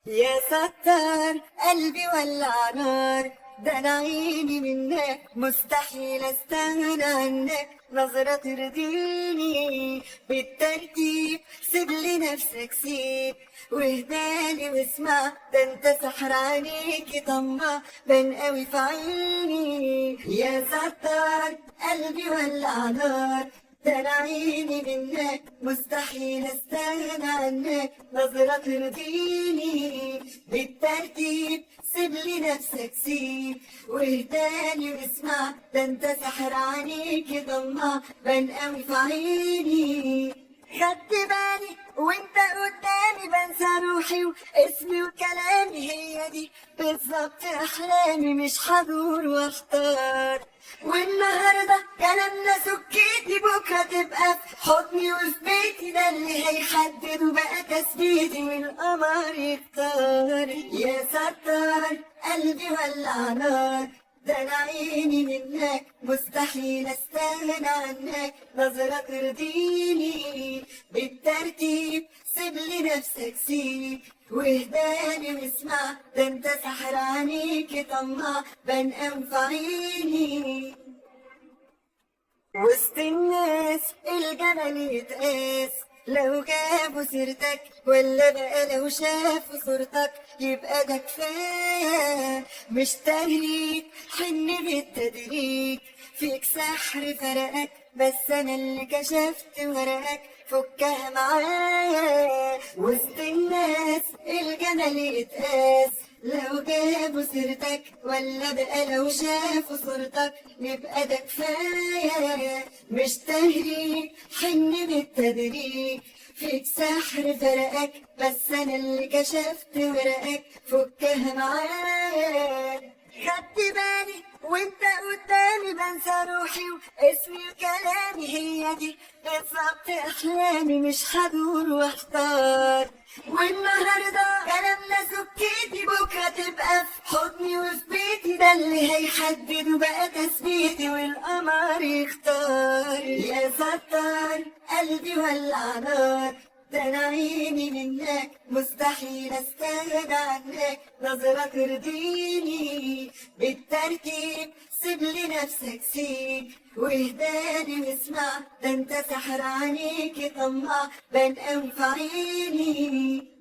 يا ستار قلبي ولع نار، ده انا عيني منك مستحيل استغنى عنك، نظرة ترضيني بالترتيب، سيب لي نفسك سيب واهدالي واسمع، ده انت سحر عليكي طمع بان قوي في عيني. يا ستار قلبي ولع نار، ده انا عيني منك مستحيل استغنى عنك، نظرة ترضيني بالترتيب، سيب لي نفسك سيب واهداني واسمع، ده انت سحر عليك ضمع بان قوي في عيني. خدت بالي وانت قدامي بنسى روحي واسمي وكلامي، هي دي بالظبط احلامي، مش هدور واختار. والنهارده كلامنا سكتي، بكره تبقى في حضني وفي بيتي، ده اللي هيحدد وبقى تثبيتي والقمر يختار. يا ستار قلبي ولع نار، ده انا عيني منك مستحيل استغنى عنك، نظرة ترضيني بالترتيب، سيب لي نفسك سيب واهداني واسمع، ده انت سحر عليكي طمع بان في عيني. وسط الناس الجمال يتقاس، لو جابوا سيرتك ولا بقى لو شافوا صورتك يبقى ده كفاية، مش تهريج حن بالتدريج، فيك سحر فرقك بس انا اللي كشفت ورقك، فكها معايا. وسط الناس الجمال يتقاس، لو جابوا سيرتك ولا بقى لو شافوا صورتك يبقى ده كفاية، مش تهريج حن بالتدريج، فيك سحر فرقك بس انا اللي كشفت ورقك، فكها معايا. خدت بالي وانت قدامي بنسى روحي واسمي وكلامي، هي دي بالظبط احلامي، مش هدور واختار. والنهارده كلامنا سكتي، بكره تبقى في حضني وفي بيتي، ده اللي هيحدد وبقى تثبيتي والقمر يختار. يا ستار قلبي ولع نار، ده انا عيني منك مستحيل استغنى عنك، نظرة ترضيني بالترتيب، سيب لي نفسك سيب واهداني واسمع، ده انت سحر عليكي طمع بان في عيني.